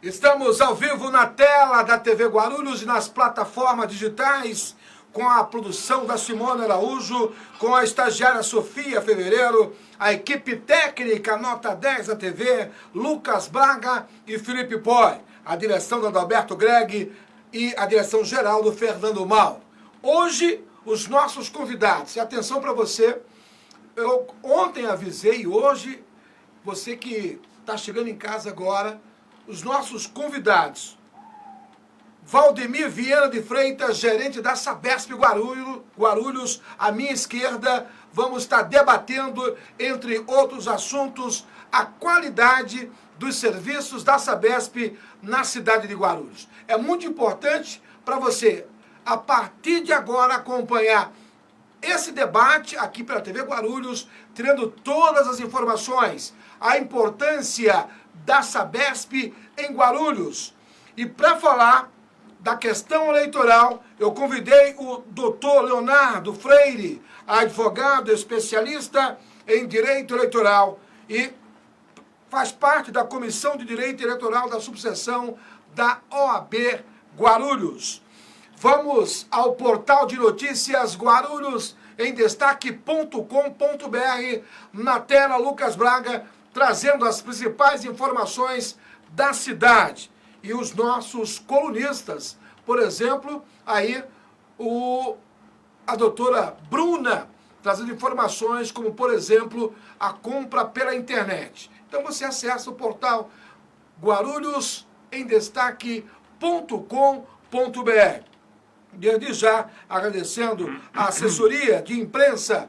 Estamos ao vivo na tela da TV Guarulhos e nas plataformas digitais, com a produção da Simone Araújo, com a estagiária Sofia Fevereiro, a equipe técnica Nota 10 da TV, Lucas Braga e Felipe Poi, a direção do Adalberto Greg e a direção geral do Fernando Mal. Hoje, os nossos convidados, e atenção para você, eu ontem avisei, hoje, você que está chegando em casa agora, os nossos convidados, Valdemir Viana de Freitas, gerente da Sabesp Guarulhos, à minha esquerda, vamos estar debatendo, entre outros assuntos, a qualidade dos serviços da Sabesp na cidade de Guarulhos. É muito importante para você, a partir de agora, acompanhar esse debate aqui pela TV Guarulhos, tendo todas as informações, a importância da Sabesp em Guarulhos. E para falar da questão eleitoral, eu convidei o doutor Leonardo Freire, advogado especialista em direito eleitoral e faz parte da Comissão de Direito Eleitoral da subseção da OAB Guarulhos. Vamos ao portal de notícias Guarulhos em destaque.com.br, na tela Lucas Braga, trazendo as principais informações da cidade. E os nossos colunistas, por exemplo, aí a doutora Bruna, trazendo informações como, por exemplo, a compra pela internet. Então você acessa o portal Guarulhos em destaque.com.br. Desde já agradecendo a assessoria de imprensa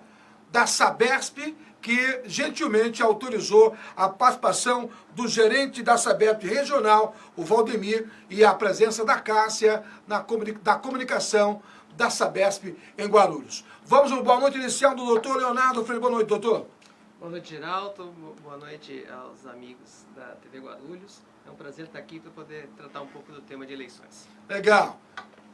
da Sabesp, que gentilmente autorizou a participação do gerente da Sabesp regional, o Valdemir, e a presença da Cássia da comunicação da Sabesp em Guarulhos. Vamos ao boa noite inicial do doutor Leonardo Freire. Boa noite, doutor. Boa noite, Geraldo. Boa noite aos amigos da TV Guarulhos. É um prazer estar aqui para poder tratar um pouco do tema de eleições. Legal.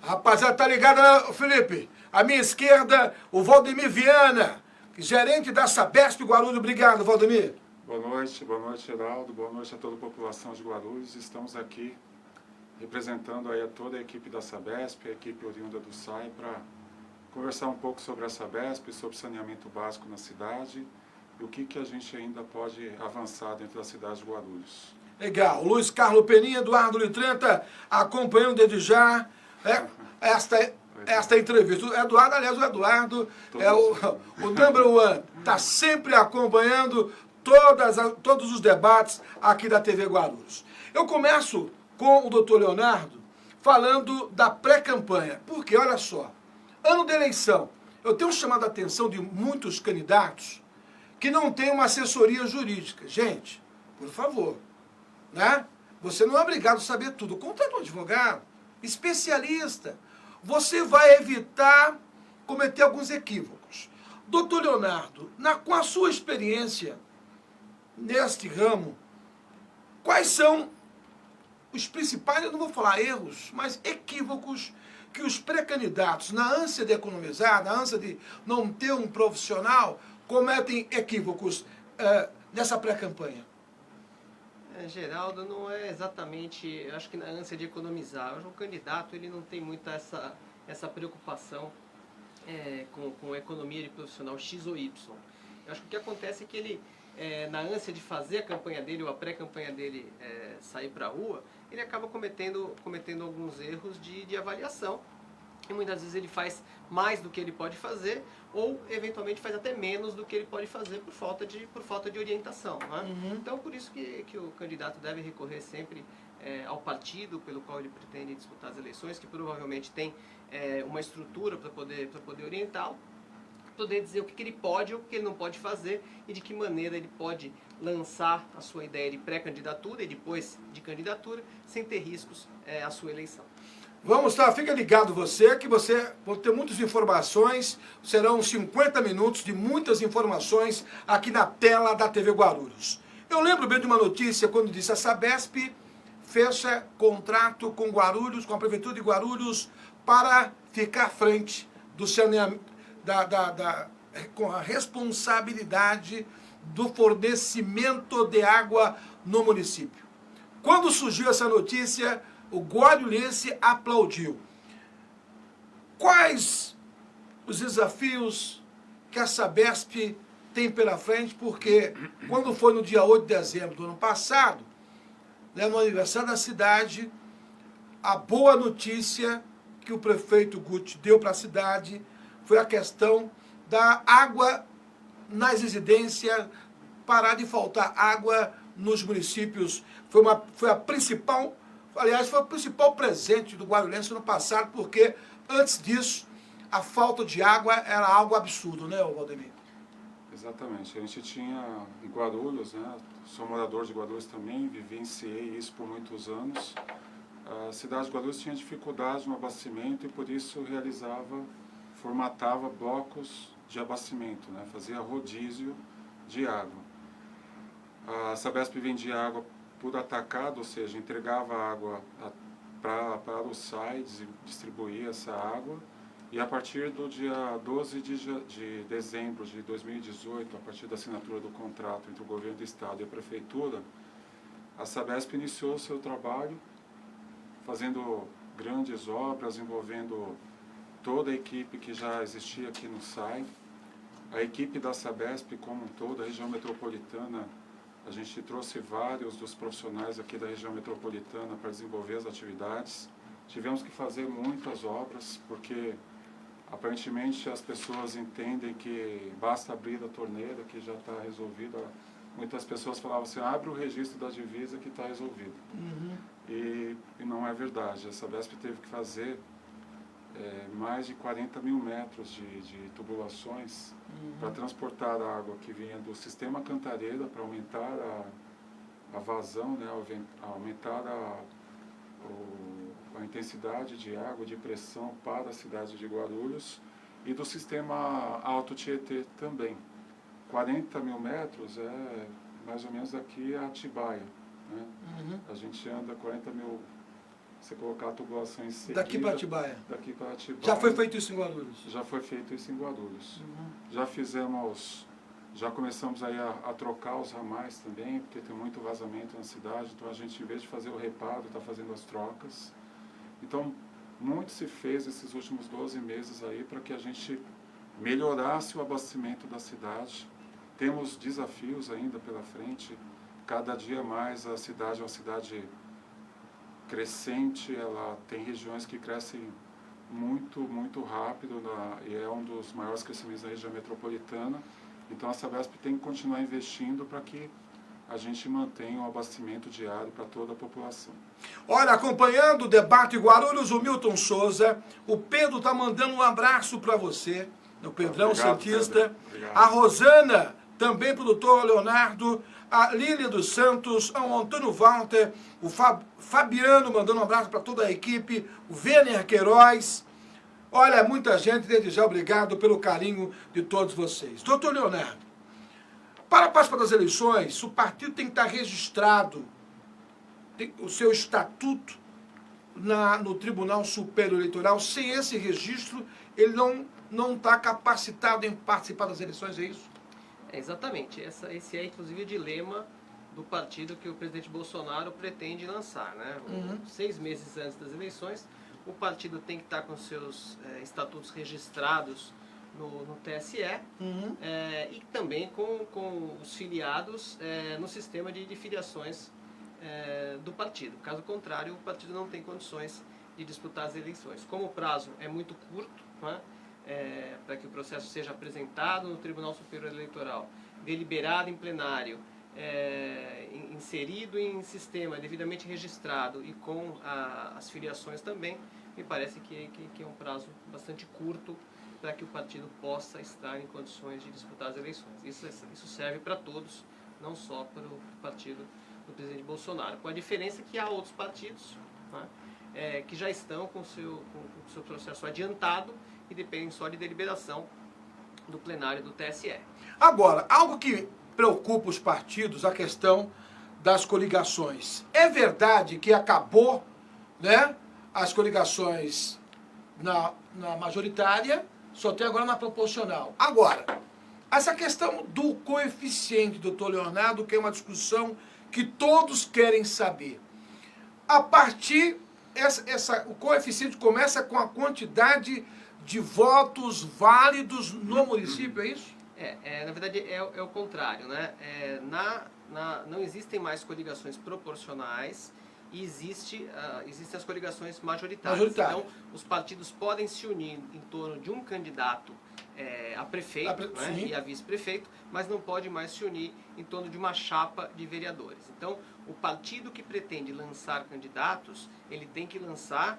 Rapaziada, tá ligado, né, Felipe? À minha esquerda, o Valdemir Viana, gerente da Sabesp Guarulhos. Obrigado, Valdemir. Boa noite, Geraldo. Boa noite a toda a população de Guarulhos. Estamos aqui representando aí a toda a equipe da Sabesp, a equipe oriunda do SAI, para conversar um pouco sobre a Sabesp, sobre saneamento básico na cidade e o que a gente ainda pode avançar dentro da cidade de Guarulhos. Legal. Luiz Carlos Peninha, Eduardo Litrenta, acompanhando desde já esta entrevista. O Eduardo é o number one, está sempre acompanhando todos os debates aqui da TV Guarulhos. Eu começo com o doutor Leonardo falando da pré-campanha, porque, olha só, ano de eleição, eu tenho chamado a atenção de muitos candidatos que não têm uma assessoria jurídica. Gente, por favor, né? Você não é obrigado a saber tudo. Contrate um advogado, especialista. Você vai evitar cometer alguns equívocos. Doutor Leonardo, com a sua experiência neste ramo, quais são os principais, eu não vou falar erros, mas equívocos que os pré-candidatos, na ânsia de economizar, na ânsia de não ter um profissional, cometem equívocos nessa pré-campanha? Geraldo, não é exatamente, acho que na ânsia de economizar. O candidato ele não tem muito essa preocupação com a economia de profissional X ou Y. Eu acho que o que acontece é que ele, na ânsia de fazer a campanha dele ou a pré-campanha dele sair para a rua, ele acaba cometendo alguns erros de avaliação. E muitas vezes ele faz mais do que ele pode fazer ou, eventualmente, faz até menos do que ele pode fazer por falta de orientação. Né? Uhum. Então, por isso que o candidato deve recorrer sempre ao partido pelo qual ele pretende disputar as eleições, que provavelmente tem uma estrutura para poder orientá-lo, poder dizer o que ele pode ou o que ele não pode fazer e de que maneira ele pode lançar a sua ideia de pré-candidatura e depois de candidatura, sem ter riscos à sua eleição. Vamos lá, fica ligado que você vai ter muitas informações, serão 50 minutos de muitas informações aqui na tela da TV Guarulhos. Eu lembro bem de uma notícia quando disse a Sabesp fecha contrato com Guarulhos, com a Prefeitura de Guarulhos, para ficar à frente do saneamento, com a responsabilidade do fornecimento de água no município. Quando surgiu essa notícia, o guarulhense aplaudiu. Quais os desafios que a Sabesp tem pela frente? Porque quando foi no dia 8 de dezembro do ano passado, né, no aniversário da cidade, a boa notícia que o prefeito Guti deu para a cidade foi a questão da água nas residências, parar de faltar água nos municípios. Foi a principal, aliás, foi o principal presente do guarulhense no passado, porque antes disso, a falta de água era algo absurdo, né, Valdemir? Exatamente. A gente tinha em Guarulhos, né, sou morador de Guarulhos também, vivenciei isso por muitos anos. A cidade de Guarulhos tinha dificuldade no abastecimento e por isso formatava blocos de abastecimento, né, fazia rodízio de água. A Sabesp vendia água por atacado, ou seja, entregava água para o SAIDS e distribuía essa água. E a partir do dia 12 de dezembro de 2018, a partir da assinatura do contrato entre o governo do estado e a prefeitura, a Sabesp iniciou o seu trabalho fazendo grandes obras, envolvendo toda a equipe que já existia aqui no SAI. A equipe da Sabesp como um todo, a região metropolitana, a gente trouxe vários dos profissionais aqui da região metropolitana para desenvolver as atividades. Tivemos que fazer muitas obras, porque aparentemente as pessoas entendem que basta abrir a torneira que já está resolvido. Muitas pessoas falavam assim, abre o registro da divisa que está resolvido. Uhum. E não é verdade. A Sabesp teve que fazer mais de 40 mil metros de tubulações para transportar a água que vinha do sistema Cantareira para aumentar a vazão, né, aumentar a intensidade de água, de pressão para a cidade de Guarulhos, e do sistema Alto Tietê também. 40 mil metros é mais ou menos aqui a Atibaia, né? Uhum. A gente anda 40 mil, você colocar a tubulação em seguida... Daqui para Atibaia. Daqui para Atibaia. Já foi feito isso em Guarulhos? Já foi feito isso em Guarulhos. Uhum. Já começamos aí a trocar os ramais também, porque tem muito vazamento na cidade, então a gente, em vez de fazer o reparo, está fazendo as trocas. Então, muito se fez esses últimos 12 meses aí para que a gente melhorasse o abastecimento da cidade. Temos desafios ainda pela frente. Cada dia mais a cidade é uma cidade crescente, ela tem regiões que crescem muito, muito rápido, e é um dos maiores crescimentos da região metropolitana. Então a Sabesp tem que continuar investindo para que a gente mantenha um abastecimento diário para toda a população. Olha, acompanhando o debate Guarulhos, o Milton Souza, o Pedro está mandando um abraço para você, o Pedrão Santista, a Rosana, também para o doutor Leonardo, a Lília dos Santos, o Antônio Walter, o Fabiano mandando um abraço para toda a equipe, o Werner Queiroz. Olha, muita gente, desde já, obrigado pelo carinho de todos vocês. Doutor Leonardo, para participar das eleições, o partido tem que estar registrado, tem o seu estatuto no Tribunal Superior Eleitoral. Sem esse registro, ele não está capacitado em participar das eleições, é isso? Exatamente. Esse é, inclusive, o dilema do partido que o presidente Bolsonaro pretende lançar, né? 6 meses antes das eleições, o partido tem que estar com seus estatutos registrados no TSE e também com os filiados no sistema de filiações do partido. Caso contrário, o partido não tem condições de disputar as eleições. Como o prazo é muito curto, né, para que o processo seja apresentado no Tribunal Superior Eleitoral, deliberado em plenário, inserido em sistema devidamente registrado e com as filiações também, me parece que é um prazo bastante curto para que o partido possa estar em condições de disputar as eleições. Isso serve para todos, não só para o partido do presidente Bolsonaro, com a diferença que há outros partidos, né, que já estão com o seu processo adiantado e dependem só de deliberação do plenário do TSE. Agora, algo que preocupa os partidos, a questão das coligações. É verdade que acabou, né, as coligações na majoritária, só tem agora na proporcional. Agora, essa questão do coeficiente, doutor Leonardo, que é uma discussão que todos querem saber. A partir, o coeficiente começa com a quantidade de votos válidos no município, é isso? Na verdade é o contrário, né? Não existem mais coligações proporcionais e existem as coligações majoritárias. Então, os partidos podem se unir em torno de um candidato a prefeito né, e a vice-prefeito, mas não pode mais se unir em torno de uma chapa de vereadores. Então, o partido que pretende lançar candidatos, ele tem que lançar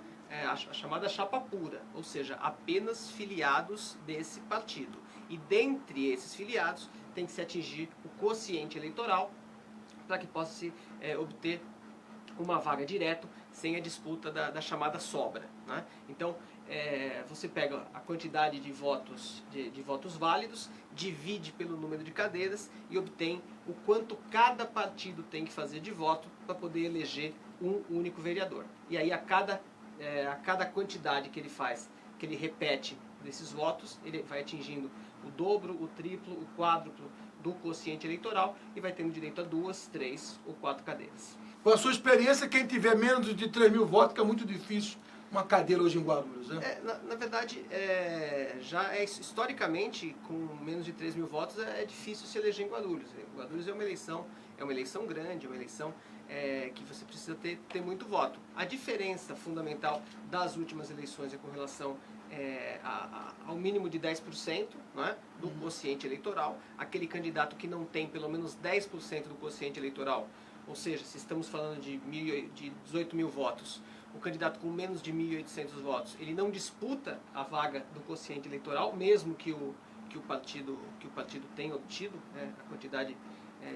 a chamada chapa pura, ou seja, apenas filiados desse partido. E dentre esses filiados tem que se atingir o quociente eleitoral para que possa se obter uma vaga direto sem a disputa da chamada sobra. Né? Então, você pega a quantidade de votos, de votos válidos, divide pelo número de cadeiras e obtém o quanto cada partido tem que fazer de voto para poder eleger um único vereador. E aí a cada quantidade que ele faz, que ele repete desses votos, ele vai atingindo o dobro, o triplo, o quádruplo do quociente eleitoral e vai tendo direito a 2, 3 ou 4 cadeiras. Com a sua experiência, quem tiver menos de 3 mil votos, que é muito difícil uma cadeira hoje em Guarulhos, né? Na verdade, historicamente, com menos de 3 mil votos, é difícil se eleger em Guarulhos. Guarulhos é uma eleição grande, é uma eleição que você precisa ter muito voto. A diferença fundamental das últimas eleições é com relação ao mínimo de 10% né, do quociente eleitoral. Aquele candidato que não tem pelo menos 10% do quociente eleitoral, ou seja, se estamos falando de 18 mil votos, o candidato com menos de 1.800 votos, ele não disputa a vaga do quociente eleitoral, mesmo que o partido tenha obtido a quantidade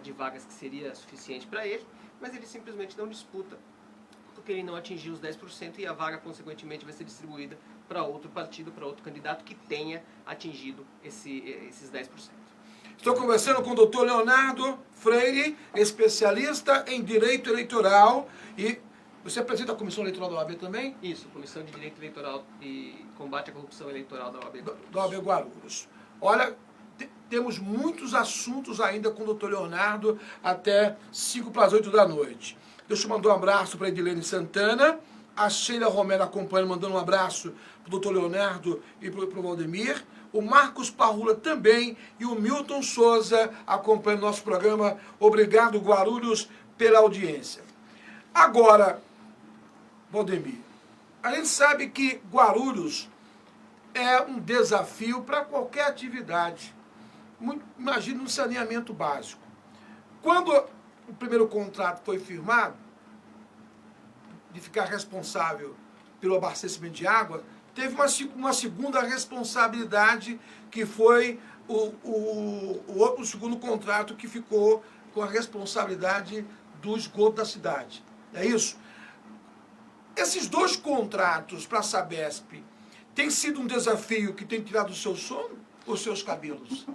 de vagas que seria suficiente para ele, mas ele simplesmente não disputa, porque ele não atingiu os 10% e a vaga, consequentemente, vai ser distribuída para outro partido, para outro candidato que tenha atingido esses 10%. Estou conversando com o doutor Leonardo Freire, especialista em Direito Eleitoral. E você apresenta a Comissão Eleitoral da OAB também? Isso, Comissão de Direito Eleitoral e Combate à Corrupção Eleitoral da OAB Guarulhos. Da OAB Guarulhos. Olha, temos muitos assuntos ainda com o doutor Leonardo até 5 para as 8 da noite. Deixa eu mandar um abraço para a Edilene Santana, a Sheila Romero acompanhando, mandando um abraço para o doutor Leonardo e para o Valdemir. O Marcos Parrula também e o Milton Souza acompanhando o nosso programa. Obrigado, Guarulhos, pela audiência. Agora, Valdemir, a gente sabe que Guarulhos é um desafio para qualquer atividade. Imagina um saneamento básico. Quando o primeiro contrato foi firmado, de ficar responsável pelo abastecimento de água, teve uma segunda responsabilidade, que foi o segundo contrato, que ficou com a responsabilidade do esgoto da cidade. É isso? Esses dois contratos para a Sabesp tem sido um desafio que tem tirado o seu sono ou os seus cabelos?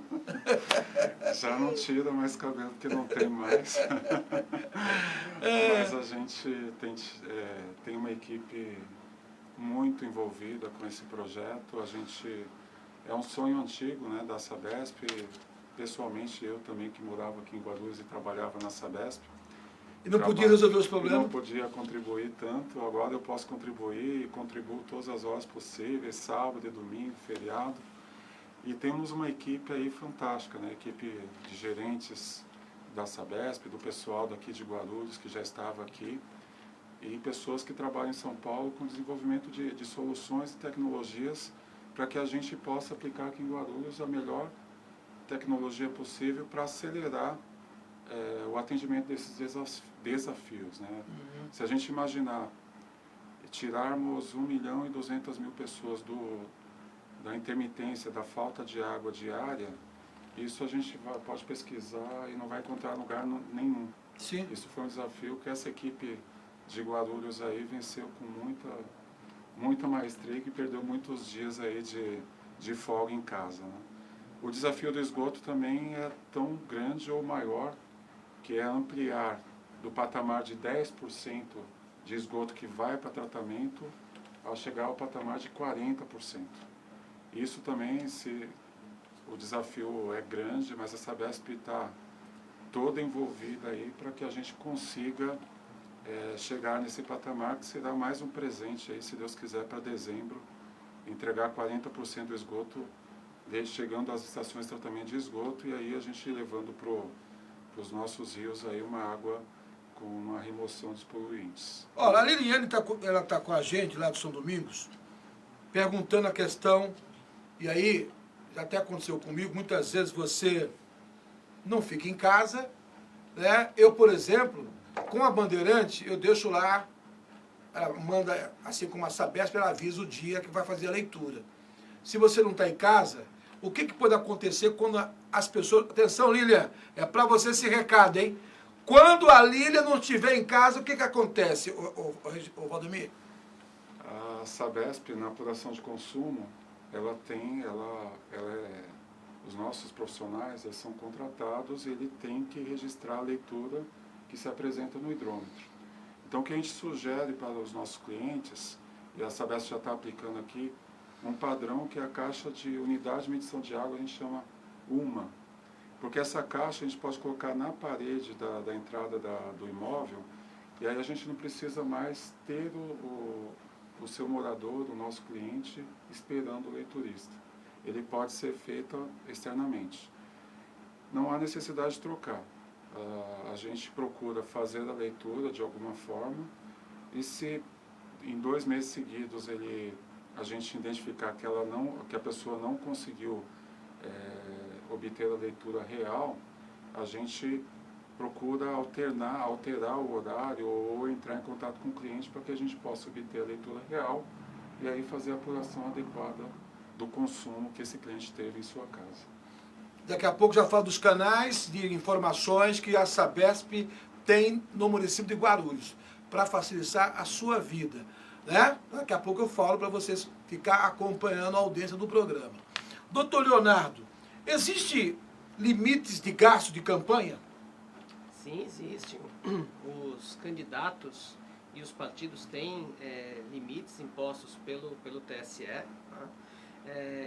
Já não tira mais cabelo, porque não tem mais. Mas a gente tem uma equipe muito envolvida com esse projeto. É um sonho antigo, né, da Sabesp. Pessoalmente, eu também, que morava aqui em Guarulhos e trabalhava na Sabesp. E não podia resolver os problemas? Não podia contribuir tanto. Agora eu posso contribuir e contribuo todas as horas possíveis, sábado e domingo, feriado. E temos uma equipe aí fantástica, né? Equipe de gerentes da Sabesp, do pessoal daqui de Guarulhos, que já estava aqui, e pessoas que trabalham em São Paulo com desenvolvimento de soluções e tecnologias para que a gente possa aplicar aqui em Guarulhos a melhor tecnologia possível para acelerar o atendimento desses desafios. Né? Uhum. Se a gente imaginar tirarmos 1.200.000 pessoas da intermitência, da falta de água diária, isso a gente pode pesquisar e não vai encontrar lugar nenhum. Sim. Isso foi um desafio que essa equipe de Guarulhos aí venceu com muita maestria, que perdeu muitos dias aí de folga em casa. Né? O desafio do esgoto também é tão grande ou maior, que é ampliar do patamar de 10% de esgoto que vai para tratamento a chegar ao patamar de 40%. Isso também, o desafio é grande, mas a Sabesp está toda envolvida aí para que a gente consiga chegar nesse patamar, que será mais um presente, aí, se Deus quiser, para dezembro, entregar 40% do esgoto, chegando às estações de tratamento de esgoto, e aí a gente levando para os nossos rios aí uma água com uma remoção dos poluentes. Olha, a Liliane tá com a gente lá do São Domingos, perguntando a questão, e aí, já até aconteceu comigo, muitas vezes você não fica em casa, né? Eu, por exemplo, com a Bandeirante, eu deixo lá, ela manda, assim como a Sabesp, ela avisa o dia que vai fazer a leitura. Se você não está em casa, o que pode acontecer quando as pessoas... Atenção, Lília, é para você esse recado, hein? Quando a Lília não estiver em casa, o que acontece, ô Valdemir? A Sabesp, na apuração de consumo, os nossos profissionais, eles são contratados e ele tem que registrar a leitura que se apresenta no hidrômetro. Então, o que a gente sugere para os nossos clientes, e a Sabesp já está aplicando aqui, um padrão que é a caixa de unidade de medição de água, a gente chama UMA. Porque essa caixa a gente pode colocar na parede da entrada do imóvel, e aí a gente não precisa mais ter o seu morador, o nosso cliente, esperando o leiturista. Ele pode ser feito externamente. Não há necessidade de trocar. A gente procura fazer a leitura de alguma forma, e se em 2 meses seguidos a gente identificar que a pessoa não conseguiu obter a leitura real, a gente procura alterar o horário ou entrar em contato com o cliente para que a gente possa obter a leitura real e aí fazer a apuração adequada do consumo que esse cliente teve em sua casa. Daqui a pouco já falo dos canais de informações que a Sabesp tem no município de Guarulhos, para facilitar a sua vida, né? Daqui a pouco eu falo para vocês ficar acompanhando a audiência do programa. Doutor Leonardo, existe limites de gasto de campanha? Sim, existem. Os candidatos e os partidos têm limites impostos pelo TSE. Tá?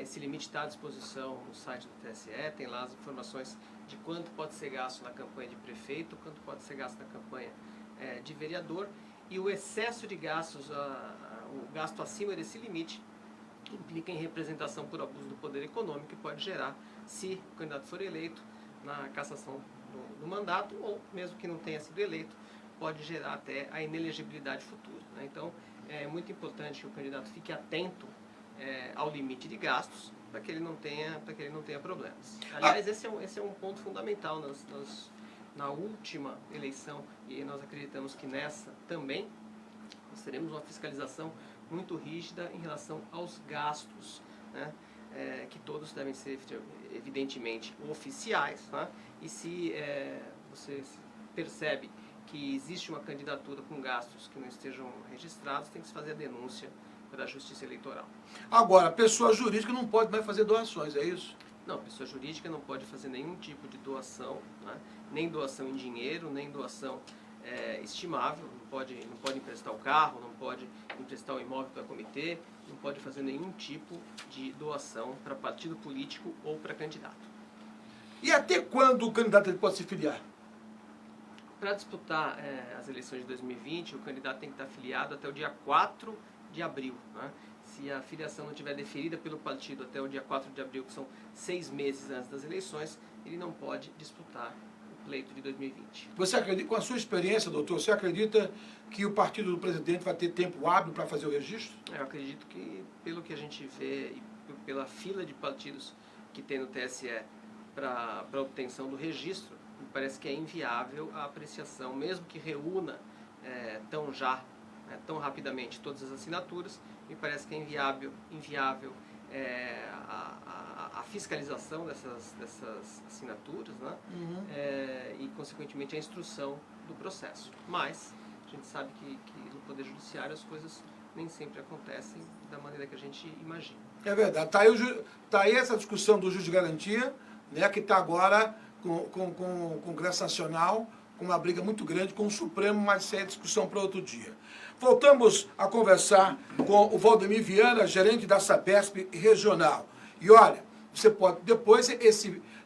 Esse limite está à disposição no site do TSE, tem lá as informações de quanto pode ser gasto na campanha de prefeito, quanto pode ser gasto na campanha de vereador, e o excesso de gastos, o gasto acima desse limite, implica em representação por abuso do poder econômico que pode gerar, se o candidato for eleito, na cassação do mandato, ou mesmo que não tenha sido eleito, pode gerar até a inelegibilidade futura, né? Então, é muito importante que o candidato fique atento ao limite de gastos, para que ele não tenha problemas. Aliás, esse é um ponto fundamental na última eleição, e nós acreditamos que nessa também nós teremos uma fiscalização muito rígida em relação aos gastos, né? Que todos devem ser, evidentemente, oficiais, né? E se você percebe que existe uma candidatura com gastos que não estejam registrados, tem que se fazer a denúncia para a Justiça Eleitoral. Agora, pessoa jurídica não pode mais fazer doações, é isso? Não, pessoa jurídica não pode fazer nenhum tipo de doação, né? Nem doação em dinheiro, nem doação estimável, não pode emprestar o carro, não pode emprestar o imóvel para comitê, não pode fazer nenhum tipo de doação para partido político ou para candidato. E até quando o candidato ele pode se filiar? Para disputar as eleições de 2020, o candidato tem que estar filiado até o dia 4 de abril. Né? Se a filiação não estiver deferida pelo partido até o dia 4 de abril, que são 6 meses antes das eleições, ele não pode disputar o pleito de 2020. Você acredita, com a sua experiência, doutor, você acredita que o partido do presidente vai ter tempo hábil para fazer o registro? Eu acredito que, pelo que a gente vê e pela fila de partidos que tem no TSE para obtenção do registro, me parece que é inviável a apreciação, mesmo que reúna tão rapidamente todas as assinaturas, me parece que é inviável a fiscalização dessas assinaturas, né? E, consequentemente, a instrução do processo. Mas a gente sabe que no Poder Judiciário as coisas nem sempre acontecem da maneira que a gente imagina. É verdade. Tá aí essa discussão do juiz de garantia, né, que está agora com o Congresso Nacional, com uma briga muito grande com o Supremo, mas isso é discussão para outro dia. Voltamos a conversar com o Valdemir Viana, gerente da Sabesp Regional. E olha, você pode, depois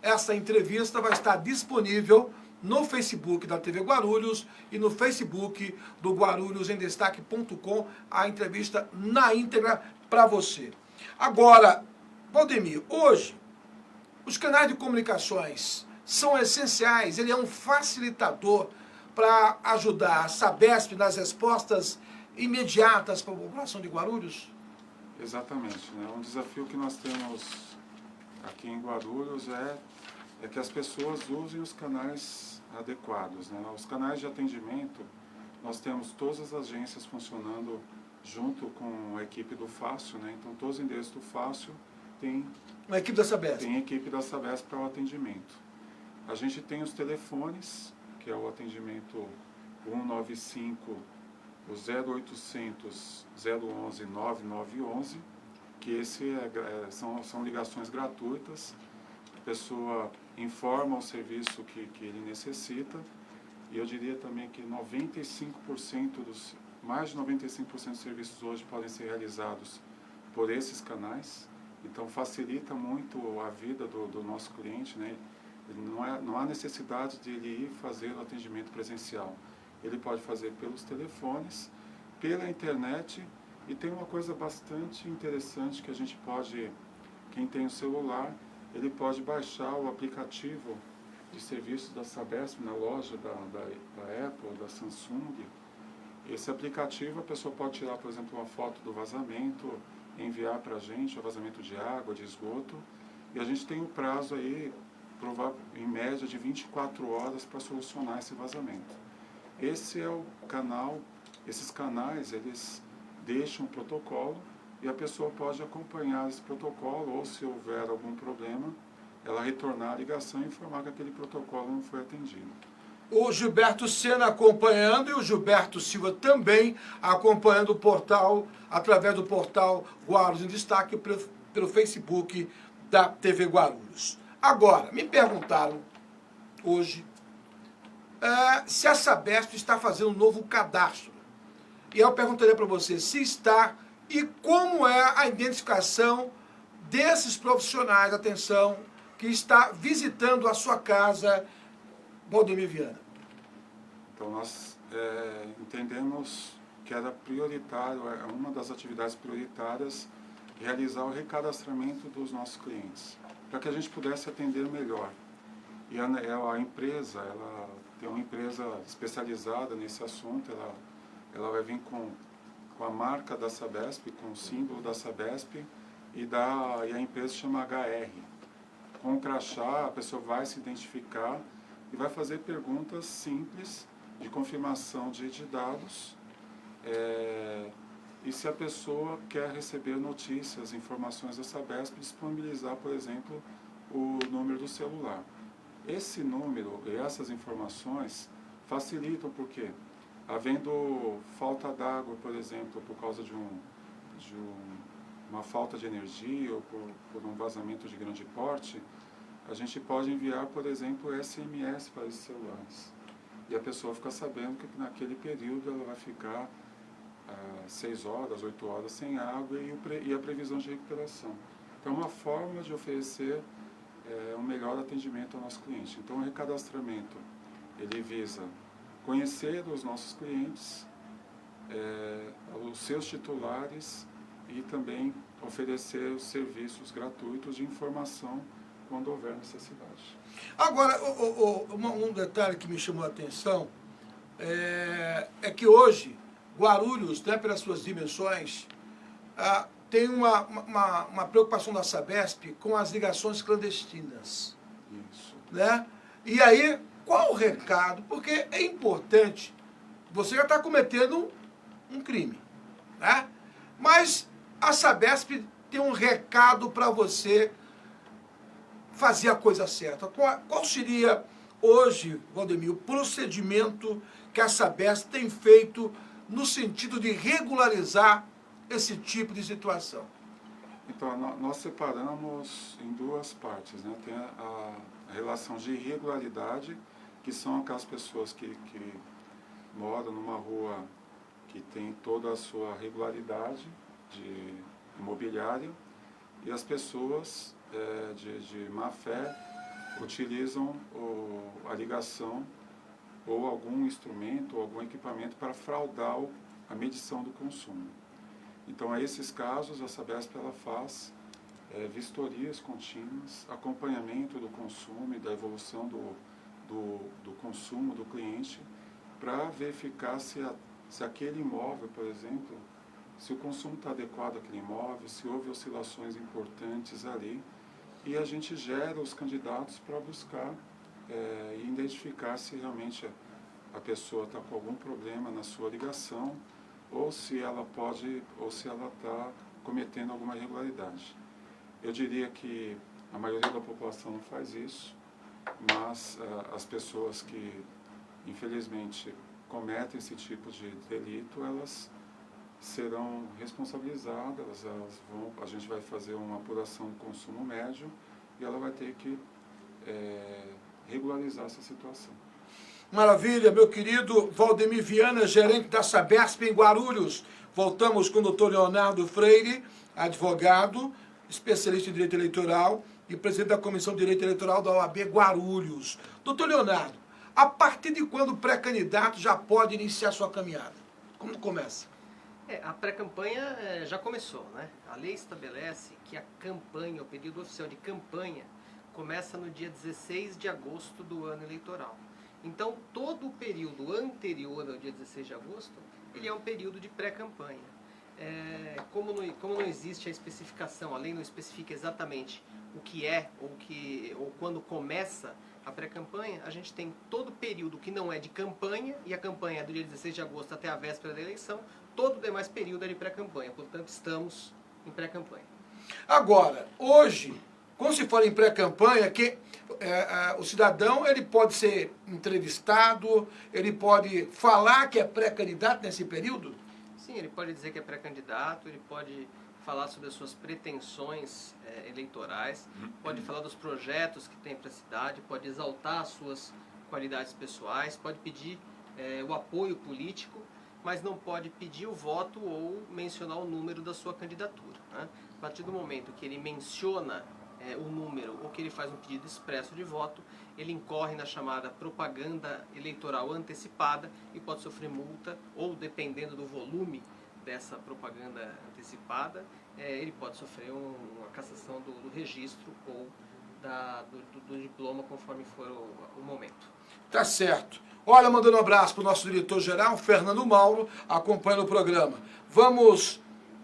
essa entrevista vai estar disponível no Facebook da TV Guarulhos e no Facebook do guarulhosendestaque.com, a entrevista na íntegra para você. Agora, Valdemir, hoje, os canais de comunicações são essenciais, ele é um facilitador para ajudar a Sabesp nas respostas imediatas para a população de Guarulhos? Exatamente, né? Um desafio que nós temos aqui em Guarulhos é que as pessoas usem os canais adequados, né? Os canais de atendimento, nós temos todas as agências funcionando junto com a equipe do Fácil, né? Então todos os endereços do Fácil tem A equipe da Sabesp. Tem equipe da Sabesp para o atendimento. A gente tem os telefones, que é o atendimento 195, o 0800 011 9911, que são ligações gratuitas. A pessoa informa o serviço que ele necessita, e eu diria também que mais de 95% dos serviços hoje podem ser realizados por esses canais. Então facilita muito a vida do nosso cliente, né? Não há necessidade de ele ir fazer o atendimento presencial. Ele pode fazer pelos telefones, pela internet, e tem uma coisa bastante interessante que a gente pode, quem tem o celular, ele pode baixar o aplicativo de serviços da Sabesp na loja da Apple, da Samsung. Esse aplicativo a pessoa pode tirar, por exemplo, uma foto do vazamento, enviar para a gente, o vazamento de água, de esgoto, e a gente tem um prazo aí, em média, de 24 horas para solucionar esse vazamento. Esse é o canal, esses canais, eles deixam um protocolo, e a pessoa pode acompanhar esse protocolo, ou se houver algum problema, ela retornar a ligação e informar que aquele protocolo não foi atendido. O Gilberto Sena acompanhando e o Gilberto Silva também acompanhando o portal, através do portal Guarulhos em Destaque, pelo Facebook da TV Guarulhos. Agora, me perguntaram hoje se a Sabesp está fazendo um novo cadastro. E eu perguntaria para você se está e como é a identificação desses profissionais, atenção, que está visitando a sua casa, Valdemir Viana. Então nós entendemos que era prioritário, uma das atividades prioritárias, realizar o recadastramento dos nossos clientes, para que a gente pudesse atender melhor. E a empresa, ela tem uma empresa especializada nesse assunto, ela vai vir com a marca da Sabesp, com o símbolo da Sabesp, e a empresa chama HR. Com o crachá, a pessoa vai se identificar e vai fazer perguntas simples de confirmação de dados, e se a pessoa quer receber notícias, informações da Sabesp, disponibilizar, por exemplo, o número do celular. Esse número e essas informações facilitam, porque havendo falta d'água, por exemplo, por causa de uma falta de energia ou por um vazamento de grande porte, a gente pode enviar, por exemplo, SMS para esses celulares. E a pessoa fica sabendo que naquele período ela vai ficar 6 horas, 8 horas sem água e a previsão de recuperação. Então, é uma forma de oferecer um melhor atendimento ao nosso cliente. Então, o recadastramento, ele visa conhecer os nossos clientes, os seus titulares, e também oferecer os serviços gratuitos de informação quando houver necessidade. Agora, um detalhe que me chamou a atenção é que hoje Guarulhos, né, pelas suas dimensões, tem uma preocupação da Sabesp com as ligações clandestinas. Isso. Né? E aí, qual o recado? Porque é importante, você já está cometendo um crime, né? Mas a Sabesp tem um recado para você fazer a coisa certa. Qual seria hoje, Valdemir, o procedimento que a Sabesp tem feito no sentido de regularizar esse tipo de situação? Então, nós separamos em duas partes, né? Tem a relação de irregularidade, que são aquelas pessoas que moram numa rua que tem toda a sua regularidade de imobiliário, e as pessoas de má fé utilizam a ligação ou algum instrumento, ou algum equipamento para fraudar a medição do consumo. Então, a esses casos, a Sabesp ela faz vistorias contínuas, acompanhamento do consumo e da evolução do consumo do cliente, para verificar se aquele imóvel, por exemplo, se o consumo está adequado àquele imóvel, se houve oscilações importantes ali, e a gente gera os candidatos para buscar e identificar se realmente a pessoa está com algum problema na sua ligação, ou se ela está cometendo alguma irregularidade. Eu diria que a maioria da população não faz isso, mas as pessoas que, infelizmente, cometem esse tipo de delito, elas serão responsabilizadas, a gente vai fazer uma apuração do consumo médio e ela vai ter que regularizar essa situação. Maravilha, meu querido Valdemir Viana, gerente da Sabesp em Guarulhos. Voltamos com o doutor Leonardo Freire, advogado, especialista em direito eleitoral e presidente da Comissão de Direito Eleitoral da OAB Guarulhos. Doutor Leonardo, a partir de quando o pré-candidato já pode iniciar sua caminhada? Como começa? A pré-campanha já começou, né? A lei estabelece que a campanha, o período oficial de campanha, começa no dia 16 de agosto do ano eleitoral. Então, todo o período anterior ao dia 16 de agosto, ele é um período de pré-campanha. Como não existe a especificação, a lei não especifica exatamente o que é ou quando começa a pré-campanha, a gente tem todo o período que não é de campanha, e a campanha é do dia 16 de agosto até a véspera da eleição, todo o demais período é de pré-campanha, portanto estamos em pré-campanha. Agora, hoje, quando se fala em pré-campanha, o cidadão ele pode ser entrevistado, ele pode falar que é pré-candidato nesse período? Sim, ele pode dizer que é pré-candidato, ele pode falar sobre as suas pretensões eleitorais, pode falar dos projetos que tem para a cidade, pode exaltar as suas qualidades pessoais, pode pedir o apoio político, mas não pode pedir o voto ou mencionar o número da sua candidatura, né? A partir do momento que ele menciona o número ou que ele faz um pedido expresso de voto, ele incorre na chamada propaganda eleitoral antecipada e pode sofrer multa, ou dependendo do volume dessa propaganda antecipada, ele pode sofrer uma cassação do registro ou do diploma, conforme for o momento. Tá certo. Olha, mandando um abraço para o nosso diretor-geral, Fernando Mauro, acompanhando o programa. Vamos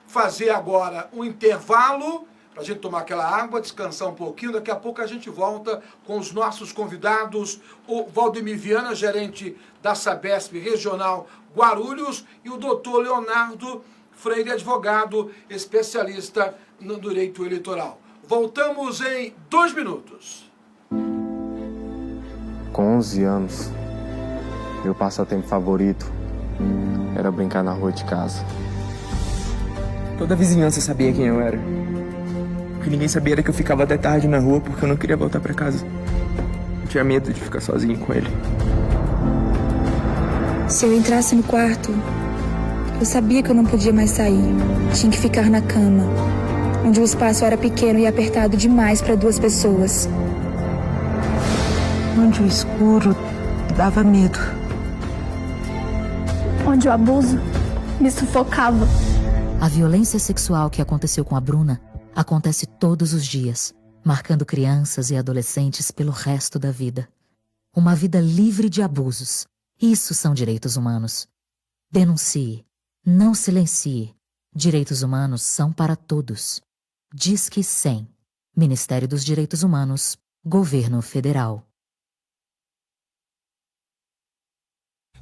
fazer agora um intervalo para a gente tomar aquela água, descansar um pouquinho. Daqui a pouco a gente volta com os nossos convidados, o Valdemir Viana, gerente da Sabesp Regional Guarulhos, e o doutor Leonardo Freire, advogado, especialista no direito eleitoral. Voltamos em 2 minutos. Com 11 anos, meu passatempo favorito era brincar na rua de casa. Toda a vizinhança sabia quem eu era. O que ninguém sabia era que eu ficava até tarde na rua porque eu não queria voltar pra casa. Eu tinha medo de ficar sozinho com ele. Se eu entrasse no quarto, eu sabia que eu não podia mais sair. Tinha que ficar na cama, onde o espaço era pequeno e apertado demais para 2 pessoas. Onde o escuro dava medo. Onde o abuso me sufocava. A violência sexual que aconteceu com a Bruna acontece todos os dias, marcando crianças e adolescentes pelo resto da vida. Uma vida livre de abusos. Isso são direitos humanos. Denuncie. Não silencie. Direitos humanos são para todos. Disque 100. Ministério dos Direitos Humanos. Governo Federal.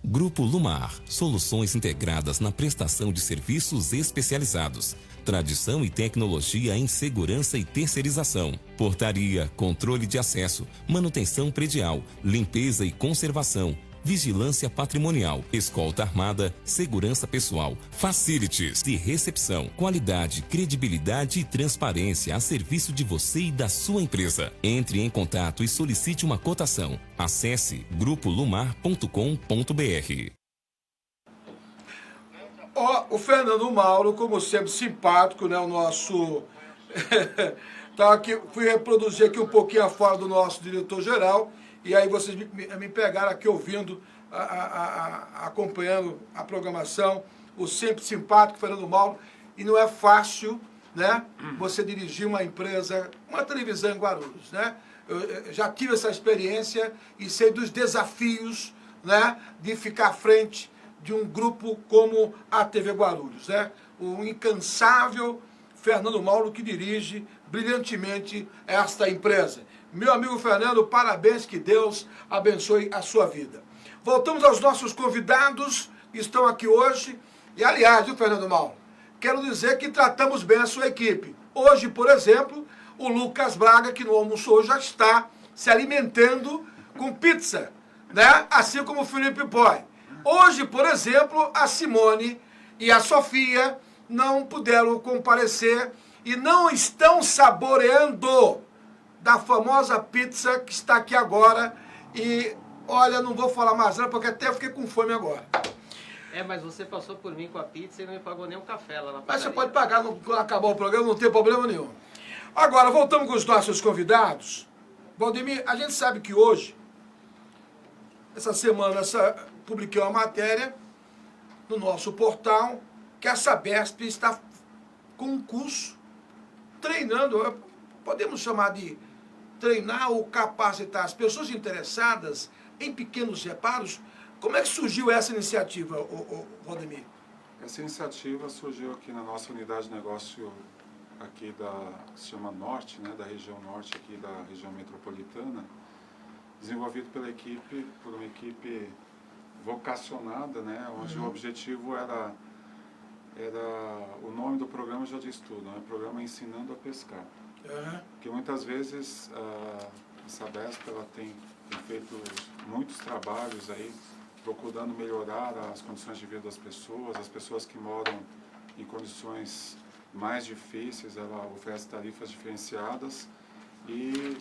Grupo Lumar, soluções integradas na prestação de serviços especializados, tradição e tecnologia em segurança e terceirização, portaria, controle de acesso, manutenção predial, limpeza e conservação, vigilância patrimonial, escolta armada, segurança pessoal, facilities de recepção, qualidade, credibilidade e transparência a serviço de você e da sua empresa. Entre em contato e solicite uma cotação. Acesse grupolumar.com.br. O Fernando Mauro, como sempre, simpático, né? O nosso Então, aqui, fui reproduzir aqui um pouquinho a fala do nosso diretor-geral, e aí vocês me pegaram aqui ouvindo, acompanhando a programação, o sempre simpático Fernando Mauro, e não é fácil, né, você dirigir uma empresa, uma televisão em Guarulhos, né? Eu já tive essa experiência e sei dos desafios, né, de ficar à frente de um grupo como a TV Guarulhos, né? O incansável Fernando Mauro que dirige brilhantemente esta empresa. Meu amigo Fernando, parabéns, que Deus abençoe a sua vida. Voltamos aos nossos convidados que estão aqui hoje. E, aliás, viu, Fernando Mauro, quero dizer que tratamos bem a sua equipe. Hoje, por exemplo, o Lucas Braga, que no almoço hoje já está se alimentando com pizza, né? Assim como o Felipe Boy. Hoje, por exemplo, a Simone e a Sofia não puderam comparecer e não estão saboreando da famosa pizza que está aqui agora. E, olha, não vou falar mais nada, porque até fiquei com fome agora. Mas você passou por mim com a pizza e não me pagou nem um café lá na padaria. Mas você pode pagar quando acabar o programa, não tem problema nenhum. Agora, voltamos com os nossos convidados. Valdemir, a gente sabe que hoje, essa semana, publiquei uma matéria no nosso portal que a Sabesp está com um curso treinando, podemos chamar de treinar ou capacitar as pessoas interessadas em pequenos reparos. Como é que surgiu essa iniciativa, Valdemir? Essa iniciativa surgiu aqui na nossa unidade de negócio aqui se chama Norte, né, da região Norte aqui da região metropolitana, desenvolvido por uma equipe vocacionada, né, onde o objetivo era o nome do programa já diz tudo, né, o programa Ensinando a Pescar. Porque muitas vezes a Sabesp ela tem feito muitos trabalhos aí procurando melhorar as condições de vida das pessoas, as pessoas que moram em condições mais difíceis, ela oferece tarifas diferenciadas e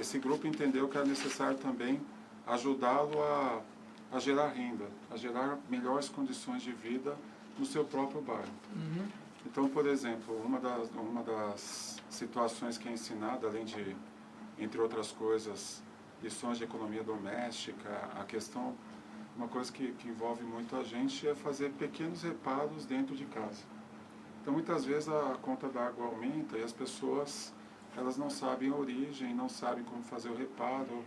esse grupo entendeu que era necessário também ajudá-lo a gerar renda, a gerar melhores condições de vida no seu próprio bairro. Então, por exemplo, uma das situações que é ensinada, além de, entre outras coisas, lições de economia doméstica, a questão, uma coisa que envolve muito a gente é fazer pequenos reparos dentro de casa. Então, muitas vezes a conta da água aumenta e as pessoas, elas não sabem a origem, não sabem como fazer o reparo.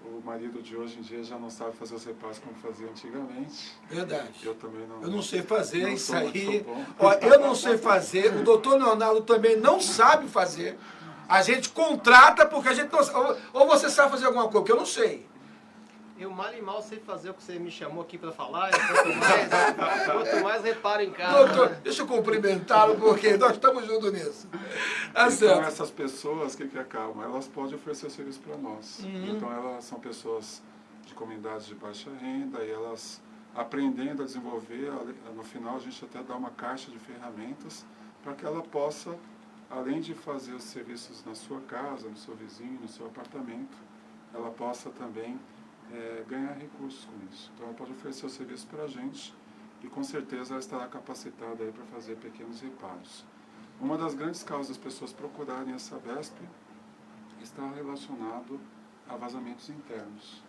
O marido de hoje em dia já não sabe fazer os reparos como fazia antigamente. Verdade. Eu também não. Eu não sei fazer não isso sou aí. muito bom. Ó, eu não sei fazer, o doutor Leonardo também não sabe fazer. A gente contrata porque a gente não sabe. Ou você sabe fazer alguma coisa, que eu não sei. Eu mal e mal sei fazer o que você me chamou aqui para falar, quanto mais reparo em casa. Doutor, deixa eu cumprimentá-lo, porque nós estamos juntos nisso. Tá então, certo. essas pessoas, o que acabam? Elas podem oferecer serviço para nós. Então, elas são pessoas de comunidades de baixa renda e elas aprendendo a desenvolver, no final a gente até dá uma caixa de ferramentas para que ela possa, além de fazer os serviços na sua casa, no seu vizinho, no seu apartamento, ela possa também ganhar recursos com isso. Então, ela pode oferecer o serviço para a gente e, com certeza, ela estará capacitada para fazer pequenos reparos. Uma das grandes causas das pessoas procurarem a Sabesp está relacionado a vazamentos internos.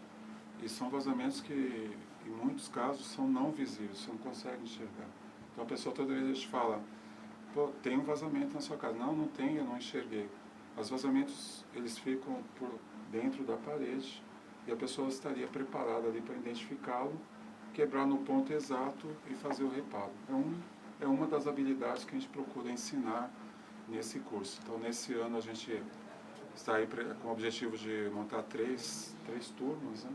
E são vazamentos que, em muitos casos, são não visíveis, você não consegue enxergar. Então, a pessoa toda vez te fala, pô, tem um vazamento na sua casa. Não, não tem, eu não enxerguei. Os vazamentos, eles ficam por dentro da parede, e a pessoa estaria preparada ali para identificá-lo, quebrar no ponto exato e fazer o reparo. É uma das habilidades que a gente procura ensinar nesse curso. Então, nesse ano, a gente está aí com o objetivo de montar três turmas, né?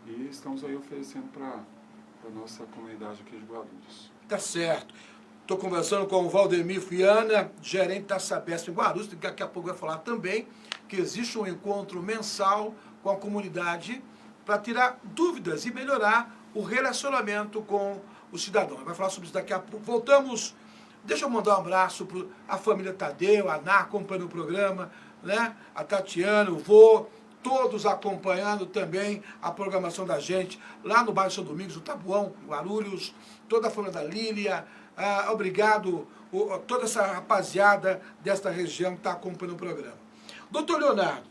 E estamos aí oferecendo para a nossa comunidade aqui de Guarulhos. Tá certo. Estou conversando com o Valdemir Fiana, gerente da Sabesp em Guarulhos, que daqui a pouco vai falar também que existe um encontro mensal com a comunidade para tirar dúvidas e melhorar o relacionamento com o cidadão. Vai falar sobre isso daqui a pouco. Voltamos. Deixa eu mandar um abraço para a família Tadeu, a Ná acompanhando o programa, né? A Tatiana, o vô, todos acompanhando também a programação da gente lá no bairro São Domingos, o Tabuão, Guarulhos, toda a família da Lília, Obrigado toda essa rapaziada desta região que está acompanhando o programa. Doutor Leonardo,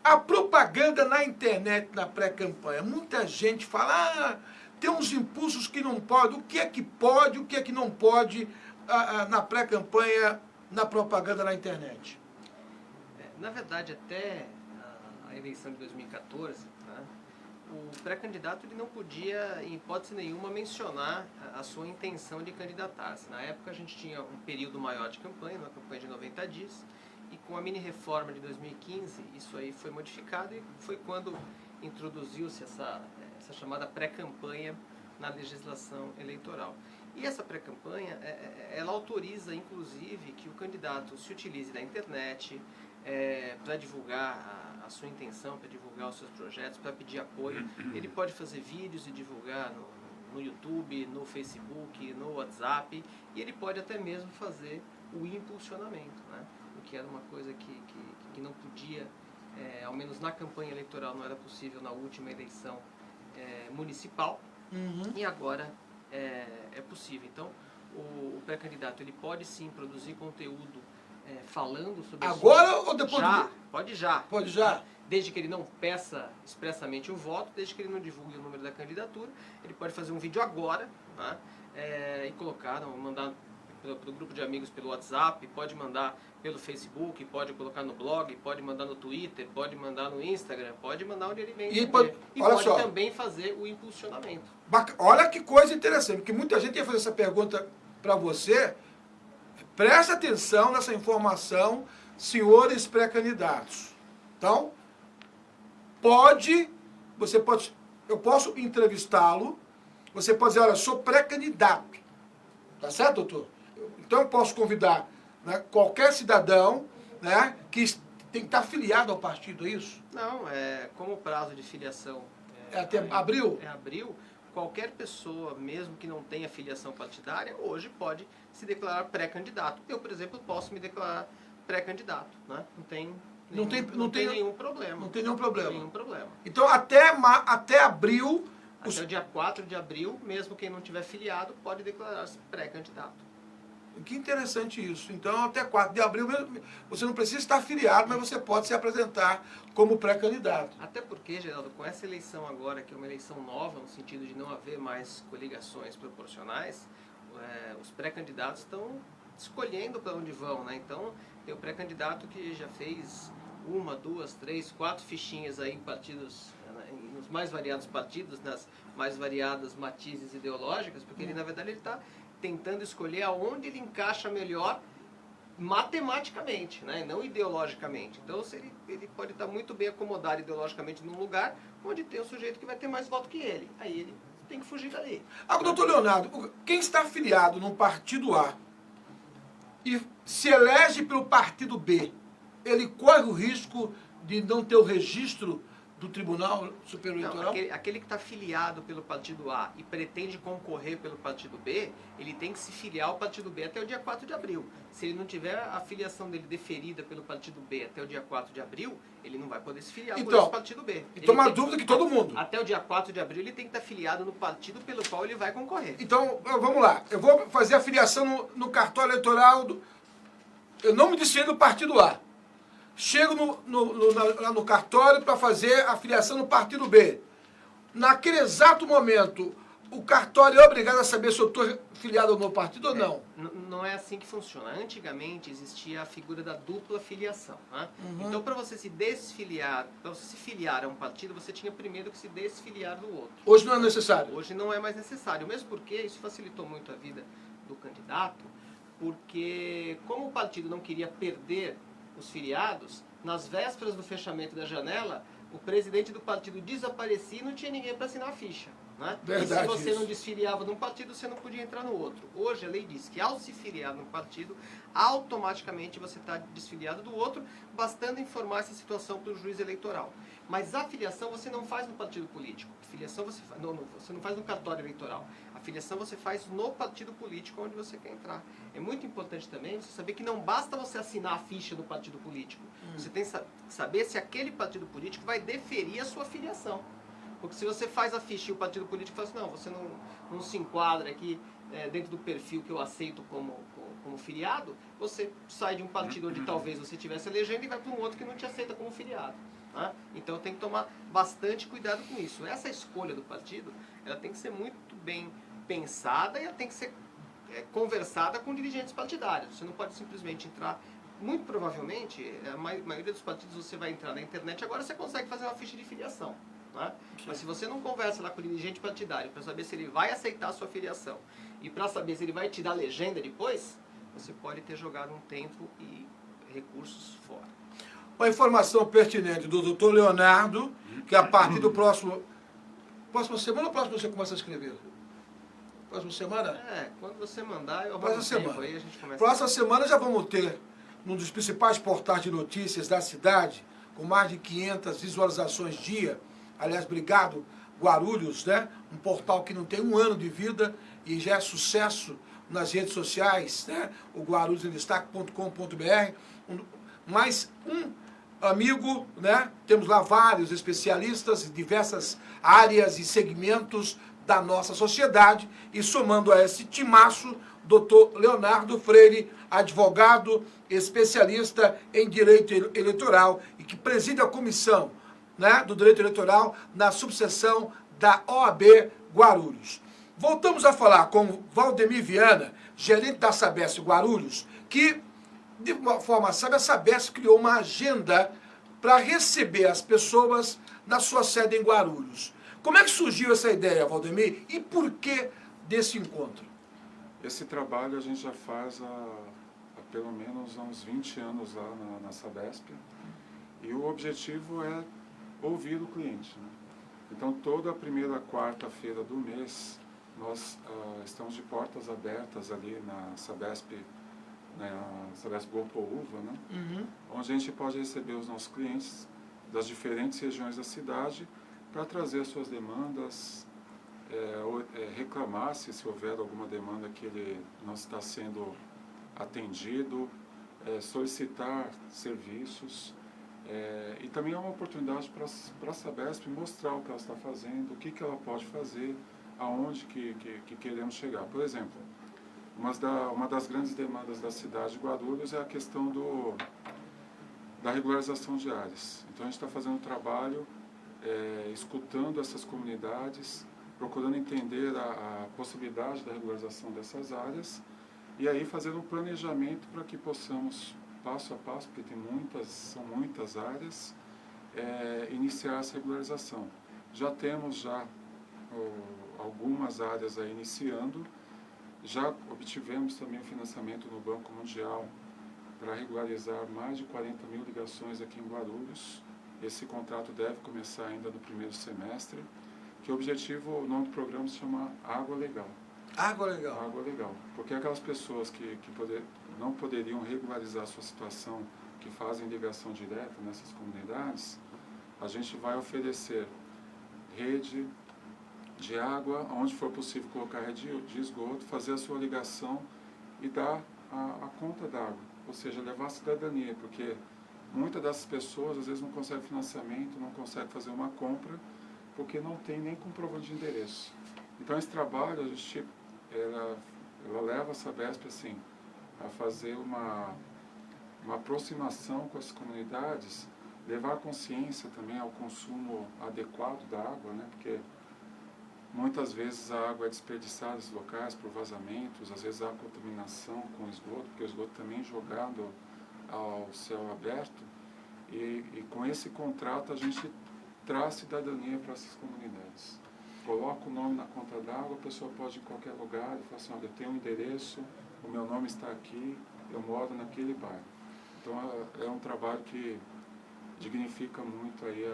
a propaganda na internet na pré-campanha, muita gente fala, tem uns impulsos que não pode, o que é que não pode na pré-campanha, na propaganda na internet? Na verdade, até a eleição de 2014, né, o pré-candidato ele não podia, em hipótese nenhuma, mencionar a sua intenção de candidatar-se. Na época, a gente tinha um período maior de campanha, uma campanha de 90 dias, e com a mini-reforma de 2015, isso aí foi modificado e foi quando introduziu-se essa chamada pré-campanha na legislação eleitoral. E essa pré-campanha, ela autoriza, inclusive, que o candidato se utilize da internet para divulgar a sua intenção, para divulgar os seus projetos, para pedir apoio. Ele pode fazer vídeos e divulgar no YouTube, no Facebook, no WhatsApp, e ele pode até mesmo fazer o impulsionamento, né? O que era uma coisa que não podia, ao menos na campanha eleitoral, não era possível na última eleição municipal, e agora é possível. Então, o pré-candidato ele pode sim produzir conteúdo falando sobre... Agora ou depois? Já, pode já. Pode já? Desde que ele não peça expressamente o voto, desde que ele não divulgue o número da candidatura, ele pode fazer um vídeo agora, né, e colocar, mandar para o grupo de amigos pelo WhatsApp, pode mandar pelo Facebook, pode colocar no blog, pode mandar no Twitter, pode mandar no Instagram, pode mandar onde ele vem. E pode também fazer o impulsionamento. Olha que coisa interessante, porque muita gente ia fazer essa pergunta para você. Presta atenção nessa informação, senhores pré-candidatos. Então, eu posso entrevistá-lo, você pode dizer, olha, eu sou pré-candidato. Tá certo, doutor? Então eu posso convidar, né, qualquer cidadão, né, que tem que estar filiado ao partido, é isso? Não, como o prazo de filiação é até abril? É abril. Qualquer pessoa, mesmo que não tenha filiação partidária, hoje pode se declarar pré-candidato. Eu, por exemplo, posso me declarar pré-candidato, né? Não tem nenhum problema. Não tem nenhum problema. Nenhum problema. Então, até abril... Até o dia 4 de abril, mesmo quem não tiver filiado, pode declarar-se pré-candidato. Que interessante isso. Então, até 4 de abril, você não precisa estar filiado, mas você pode se apresentar como pré-candidato. Até porque, Geraldo, com essa eleição agora, que é uma eleição nova, no sentido de não haver mais coligações proporcionais, os pré-candidatos estão escolhendo para onde vão, né? Então, tem o pré-candidato que já fez 1, 2, 3, 4 fichinhas aí em partidos, nos mais variados partidos, nas mais variadas matizes ideológicas, porque ele, na verdade, ele está tentando escolher aonde ele encaixa melhor matematicamente, né? Não ideologicamente. Então, ele pode estar muito bem acomodado ideologicamente num lugar onde tem um sujeito que vai ter mais voto que ele. Aí ele tem que fugir dali. Doutor Leonardo, quem está afiliado num partido A e se elege pelo partido B, ele corre o risco de não ter o registro do Tribunal Superior Eleitoral? Não, aquele que está filiado pelo partido A e pretende concorrer pelo partido B, ele tem que se filiar ao partido B até o dia 4 de abril. Se ele não tiver a filiação dele deferida pelo partido B até o dia 4 de abril, ele não vai poder se filiar por esse partido B. Então, uma dúvida que todo mundo... Até o dia 4 de abril, ele tem que estar filiado no partido pelo qual ele vai concorrer. Então, vamos lá. Eu vou fazer a filiação no cartório eleitoral eu não me desfilei do partido A. Chego lá no cartório para fazer a filiação no partido B. Naquele exato momento, o cartório é obrigado a saber se eu estou filiado no partido ou não? Não é assim que funciona. Antigamente existia a figura da dupla filiação, né? Então, para você se desfiliar, para você se filiar a um partido, você tinha primeiro que se desfiliar do outro. Hoje não é necessário? Hoje não é mais necessário, mesmo porque isso facilitou muito a vida do candidato, porque como o partido não queria perder os filiados, nas vésperas do fechamento da janela, o presidente do partido desaparecia e não tinha ninguém para assinar a ficha, né? Verdade, e se você isso. não desfiliava num partido, você não podia entrar no outro. Hoje a lei diz que ao se filiar num partido, automaticamente você está desfiliado do outro, bastando informar essa situação para o juiz eleitoral. Mas a filiação você não faz no partido político. A filiação você não faz no cartório eleitoral. A filiação você faz no partido político onde você quer entrar. É muito importante também você saber que não basta você assinar a ficha do partido político. Você tem que saber se aquele partido político vai deferir a sua filiação. Porque se você faz a ficha e o partido político fala assim, não, você não se enquadra aqui dentro do perfil que eu aceito como filiado, você sai de um partido onde talvez você tivesse legenda e vai para um outro que não te aceita como filiado. Né? Então tem que tomar bastante cuidado com isso. Essa escolha do partido, ela tem que ser muito bem pensada e ela tem que ser conversada com dirigentes partidários. Você não pode simplesmente entrar. Muito provavelmente, a maioria dos partidos você vai entrar na internet, agora você consegue fazer uma ficha de filiação. Né? Mas se você não conversa lá com o dirigente partidário para saber se ele vai aceitar a sua filiação e para saber se ele vai te dar legenda depois, você pode ter jogado um tempo e recursos fora. Uma informação pertinente do Dr. Leonardo, que a partir do próxima semana ou próxima você começa a escrever? Próxima semana? Quando você mandar, eu próxima rodo semana. Aí a gente começa. Próxima semana já vamos ter um dos principais portais de notícias da cidade, com mais de 500 visualizações dia. Aliás, obrigado, Guarulhos, né? Um portal que não tem um ano de vida e já é sucesso nas redes sociais, né? O guarulhosemdestaque.com.br. Mais um amigo, né? Temos lá vários especialistas em diversas áreas e segmentos da nossa sociedade e somando a esse timaço, Dr. Leonardo Freire, advogado, especialista em direito eleitoral e que preside a comissão, né, do direito eleitoral na subseção da OAB Guarulhos. Voltamos a falar com Valdemir Viana, gerente da Sabesp Guarulhos, que, de uma forma sábia, a Sabesp criou uma agenda para receber as pessoas na sua sede em Guarulhos. Como é que surgiu essa ideia, Valdemir, e por que desse encontro? Esse trabalho a gente já faz há pelo menos uns 20 anos lá na Sabesp, e o objetivo é ouvir o cliente. Né? Então, toda a primeira quarta-feira do mês, nós estamos de portas abertas ali na Sabesp, Sabesp Golpoúva, né? Onde a gente pode receber os nossos clientes das diferentes regiões da cidade para trazer suas demandas, reclamar se houver alguma demanda que ele não está sendo atendido, solicitar serviços. E também é uma oportunidade para a Sabesp mostrar o que ela está fazendo, o que ela pode fazer, aonde que queremos chegar. Por exemplo, uma das grandes demandas da cidade de Guarulhos é a questão da regularização de áreas. Então a gente está fazendo um trabalho escutando essas comunidades, procurando entender a possibilidade da regularização dessas áreas e aí fazendo um planejamento para que possamos, passo a passo, porque são muitas áreas, iniciar essa regularização. Já temos algumas áreas aí iniciando, já obtivemos também o financiamento no Banco Mundial para regularizar mais de 40 mil ligações aqui em Guarulhos. Esse contrato deve começar ainda no primeiro semestre, que o objetivo, o nome do programa se chama Água Legal. Água Legal. Água Legal. Porque aquelas pessoas que não poderiam regularizar a sua situação, que fazem ligação direta nessas comunidades, a gente vai oferecer rede de água, onde for possível colocar rede de esgoto, fazer a sua ligação e dar a conta d'água, ou seja, levar a cidadania, porque muitas dessas pessoas às vezes não conseguem financiamento, não conseguem fazer uma compra, porque não tem nem comprovante de endereço. Então esse trabalho, a gente, ela leva a Sabesp assim, a fazer uma aproximação com as comunidades, levar consciência também ao consumo adequado da água, né? Porque muitas vezes a água é desperdiçada nos locais por vazamentos, às vezes há contaminação com o esgoto, porque o esgoto também é jogado ao céu aberto, e com esse contrato a gente traz cidadania para essas comunidades. Coloca o nome na conta d'água, a pessoa pode ir em qualquer lugar e falar assim, olha, eu tenho um endereço, o meu nome está aqui, eu moro naquele bairro. Então é um trabalho que dignifica muito aí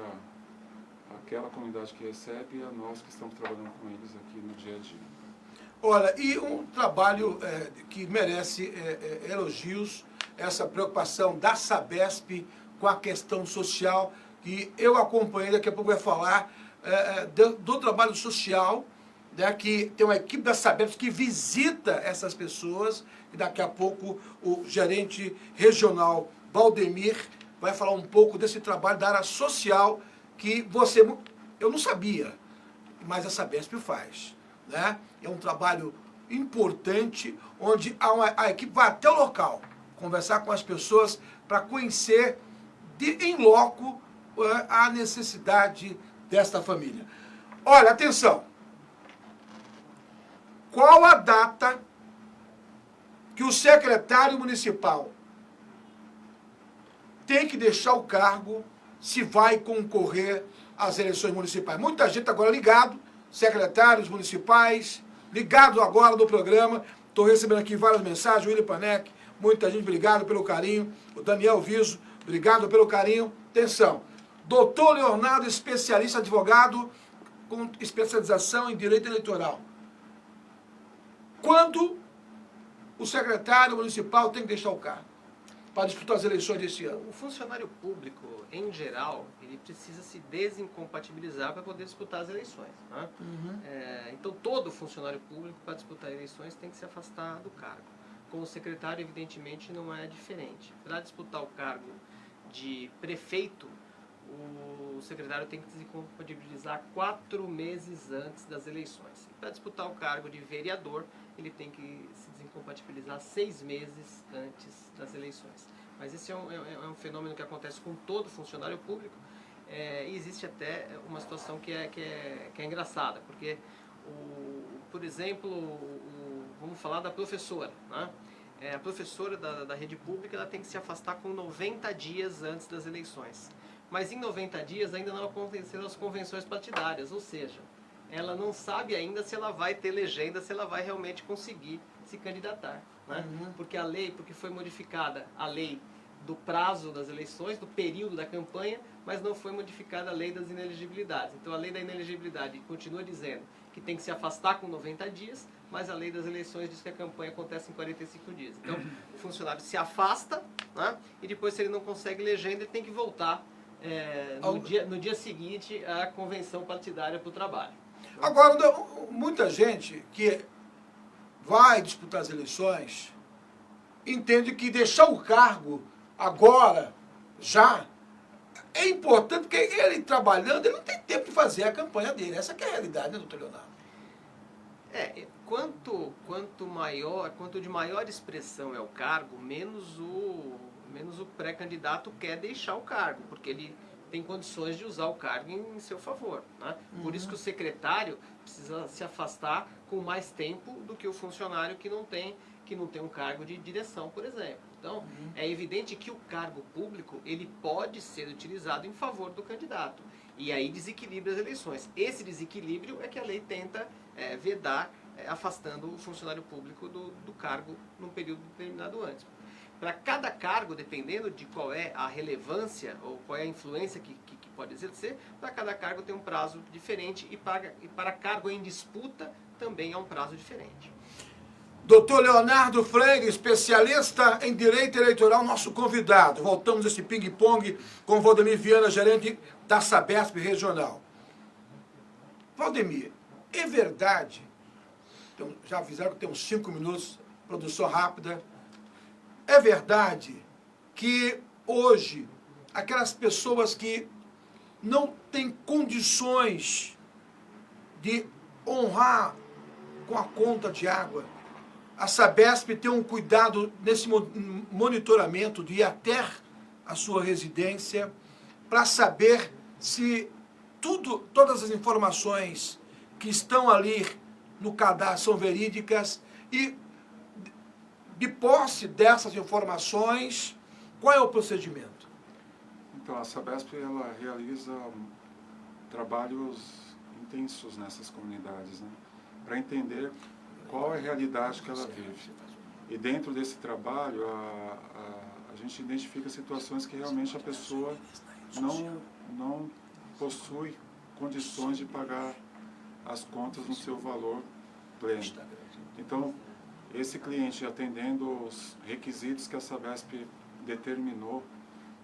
aquela comunidade que recebe e a nós que estamos trabalhando com eles aqui no dia a dia. Olha, e um trabalho que merece elogios, essa preocupação da Sabesp com a questão social, que eu acompanhei, daqui a pouco vai falar do trabalho social, né, que tem uma equipe da Sabesp que visita essas pessoas, e daqui a pouco o gerente regional Valdemir vai falar um pouco desse trabalho da área social que eu não sabia. mas a Sabesp faz, né? É um trabalho importante, onde a equipe vai até o local, conversar com as pessoas para conhecer em loco a necessidade desta família. Olha, atenção! Qual a data que o secretário municipal tem que deixar o cargo se vai concorrer às eleições municipais? Muita gente agora ligado, secretários municipais, ligado agora no programa. Estou recebendo aqui várias mensagens, o William Panek, muita gente, obrigado pelo carinho. O Daniel Viso, obrigado pelo carinho. Atenção, doutor Leonardo, especialista advogado com especialização em direito eleitoral. Quando o secretário municipal tem que deixar o cargo para disputar as eleições desse ano? O funcionário público, em geral, ele precisa se desincompatibilizar para poder disputar as eleições. Né? Então, todo funcionário público, para disputar eleições, tem que se afastar do cargo. Com o secretário, evidentemente, não é diferente. Para disputar o cargo de prefeito, o secretário tem que se desincompatibilizar 4 meses antes das eleições. Para disputar o cargo de vereador, ele tem que se desincompatibilizar 6 meses antes das eleições. Mas esse é um fenômeno que acontece com todo funcionário público. E existe até uma situação que é engraçada, porque, por exemplo, vamos falar da professora, né? A professora da rede pública, ela tem que se afastar com 90 dias antes das eleições. Mas em 90 dias ainda não aconteceram as convenções partidárias, ou seja, ela não sabe ainda se ela vai ter legenda, se ela vai realmente conseguir se candidatar. Né? Porque foi modificada a lei do prazo das eleições, do período da campanha, mas não foi modificada a lei das inelegibilidades. Então a lei da inelegibilidade continua dizendo que tem que se afastar com 90 dias, mas a lei das eleições diz que a campanha acontece em 45 dias. Então o funcionário se afasta, né? E depois, se ele não consegue legenda, ele tem que voltar no dia seguinte à convenção partidária para o trabalho. Agora, muita gente que vai disputar as eleições entende que deixar o cargo agora, já, é importante, porque ele trabalhando, ele não tem tempo de fazer a campanha dele. Essa que é a realidade, né, doutor Leonardo? Quanto de maior expressão é o cargo, menos o pré-candidato quer deixar o cargo, porque ele tem condições de usar o cargo em seu favor. Né? Por isso que o secretário precisa se afastar com mais tempo do que o funcionário que não tem um cargo de direção, por exemplo. Então, é evidente que o cargo público ele pode ser utilizado em favor do candidato. E aí desequilibra as eleições. Esse desequilíbrio é que a lei tenta vedar, afastando o funcionário público do cargo num período determinado antes. Para cada cargo, dependendo de qual é a relevância ou qual é a influência que pode exercer, para cada cargo tem um prazo diferente e para cargo em disputa também é um prazo diferente. Doutor Leonardo Freire, especialista em direito eleitoral, nosso convidado. Voltamos a esse ping-pong com o Valdemir Viana, gerente da Sabesp Regional. Valdemir, é verdade, então, já avisaram que tem uns 5 minutos, produção rápida. É verdade que hoje aquelas pessoas que não têm condições de honrar com a conta de água, a Sabesp tem um cuidado nesse monitoramento de ir até a sua residência para saber se todas as informações que estão ali no cadastro são verídicas e, de posse dessas informações, qual é o procedimento? Então, a Sabesp ela realiza trabalhos intensos nessas comunidades, né, para entender qual é a realidade que ela vive. E dentro desse trabalho, a gente identifica situações que realmente a pessoa não possui condições de pagar as contas no seu valor pleno. Então, esse cliente, atendendo os requisitos que a Sabesp determinou,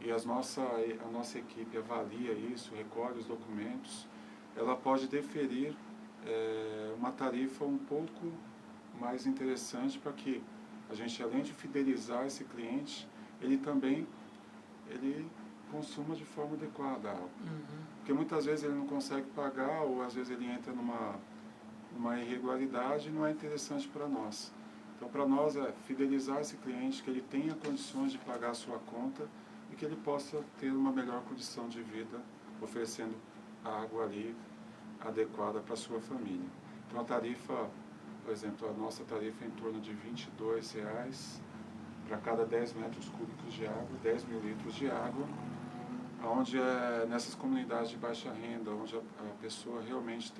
e a nossa equipe avalia isso, recolhe os documentos, ela pode deferir uma tarifa um pouco mais interessante para que a gente, além de fidelizar esse cliente, ele consuma de forma adequada a água. Porque muitas vezes ele não consegue pagar, ou às vezes ele entra numa irregularidade e não é interessante para nós. Então, para nós é fidelizar esse cliente, que ele tenha condições de pagar a sua conta e que ele possa ter uma melhor condição de vida, oferecendo a água ali adequada para a sua família. Então, a tarifa, por exemplo, a nossa tarifa é em torno de R$22 para cada 10 metros cúbicos de água, 10 mil litros de água, onde nessas comunidades de baixa renda, onde a pessoa realmente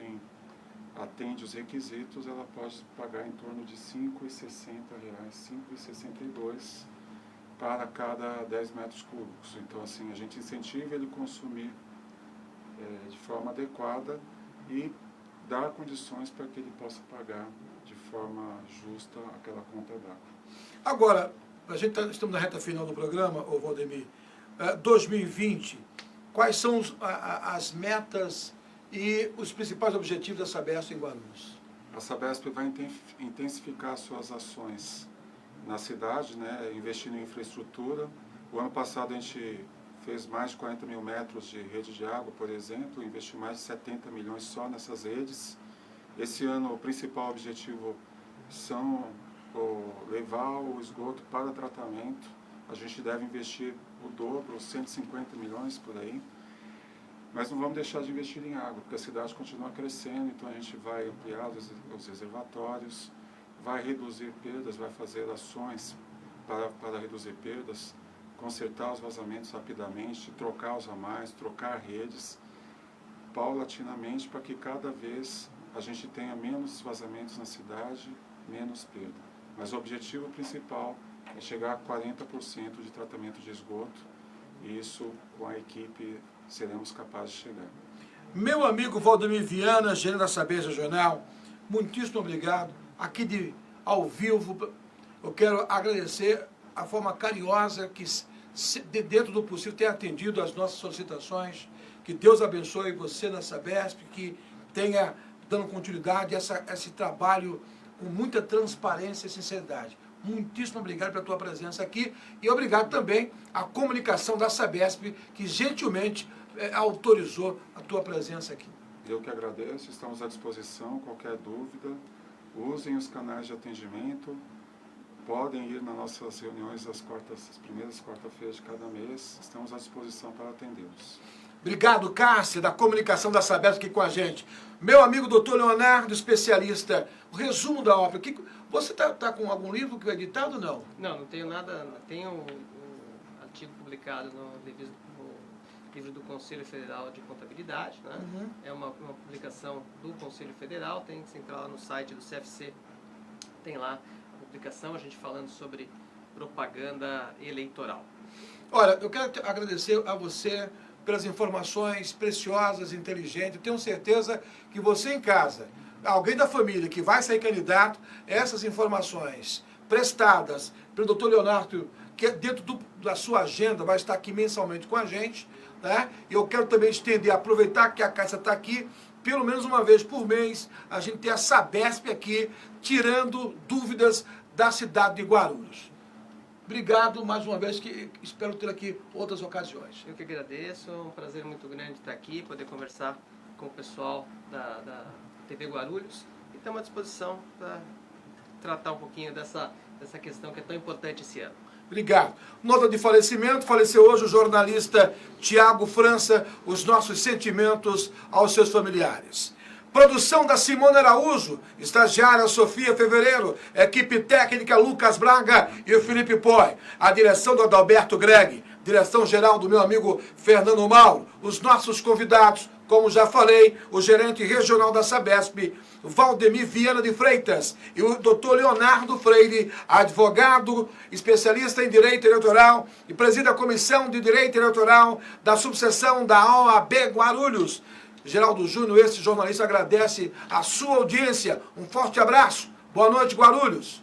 atende os requisitos, ela pode pagar em torno de R$5,60, R$5,62 para cada 10 metros cúbicos. Então, assim, a gente incentiva ele a consumir de forma adequada e dar condições para que ele possa pagar de forma justa aquela conta d'água. Agora, estamos na reta final do programa, ô Valdemir, 2020, quais são as metas e os principais objetivos da Sabesp em Guarulhos? A Sabesp vai intensificar suas ações na cidade, né, investindo em infraestrutura. O ano passado a gente fez mais de 40 mil metros de rede de água, por exemplo, investiu mais de 70 milhões só nessas redes. Esse ano o principal objetivo são levar o esgoto para tratamento. A gente deve investir o dobro, 150 milhões por aí. Mas não vamos deixar de investir em água, porque a cidade continua crescendo, então a gente vai ampliar os reservatórios, vai reduzir perdas, vai fazer ações para reduzir perdas, consertar os vazamentos rapidamente, trocar os ramais, trocar redes, paulatinamente, para que cada vez a gente tenha menos vazamentos na cidade, menos perda. Mas o objetivo principal é chegar a 40% de tratamento de esgoto, e isso com a equipe seremos capazes de chegar. Meu amigo Valdemir Viana, gerente da Sabesp Regional, muitíssimo obrigado. Aqui ao vivo, eu quero agradecer a forma carinhosa que, dentro do possível, tem atendido às nossas solicitações. Que Deus abençoe você na Sabesp, que tenha dando continuidade a esse trabalho com muita transparência e sinceridade. Muitíssimo obrigado pela tua presença aqui e obrigado também à comunicação da Sabesp, que gentilmente autorizou a tua presença aqui. Eu que agradeço, estamos à disposição, qualquer dúvida, usem os canais de atendimento, podem ir nas nossas reuniões as primeiras quarta-feiras de cada mês, estamos à disposição para atendê-los. Obrigado, Cássia, da comunicação da Sabesp aqui com a gente. Meu amigo doutor Leonardo, especialista, o resumo da ópera. Você está com algum livro que é editado ou não? Não tenho nada. Tenho um artigo publicado no livro do Conselho Federal de Contabilidade, né? É uma publicação do Conselho Federal, tem que entrar lá no site do CFC, tem lá a publicação, a gente falando sobre propaganda eleitoral. Olha, eu quero agradecer a você pelas informações preciosas, inteligentes. Tenho certeza que você em casa, alguém da família que vai sair candidato, essas informações prestadas pelo doutor Leonardo, que dentro da sua agenda vai estar aqui mensalmente com a gente, né? Eu quero também estender, aproveitar que a Cássia está aqui, pelo menos uma vez por mês, a gente tem a Sabesp aqui, tirando dúvidas da cidade de Guarulhos. Obrigado mais uma vez, que espero ter aqui outras ocasiões. Eu que agradeço, é um prazer muito grande estar aqui, poder conversar com o pessoal da TV Guarulhos e estamos à disposição para tratar um pouquinho dessa questão que é tão importante esse ano. Obrigado. Nota de falecimento, faleceu hoje o jornalista Tiago França, os nossos sentimentos aos seus familiares. Produção da Simone Araújo, estagiária Sofia Fevereiro, equipe técnica Lucas Braga e o Felipe Poi, a direção do Adalberto Greg, direção geral do meu amigo Fernando Mauro, os nossos convidados, como já falei, o gerente regional da Sabesp, Valdemir Viana de Freitas, e o doutor Leonardo Freire, advogado, especialista em direito eleitoral e preside a Comissão de Direito Eleitoral da subseção da OAB Guarulhos. Geraldo Júnior, esse jornalista, agradece a sua audiência. Um forte abraço. Boa noite, Guarulhos.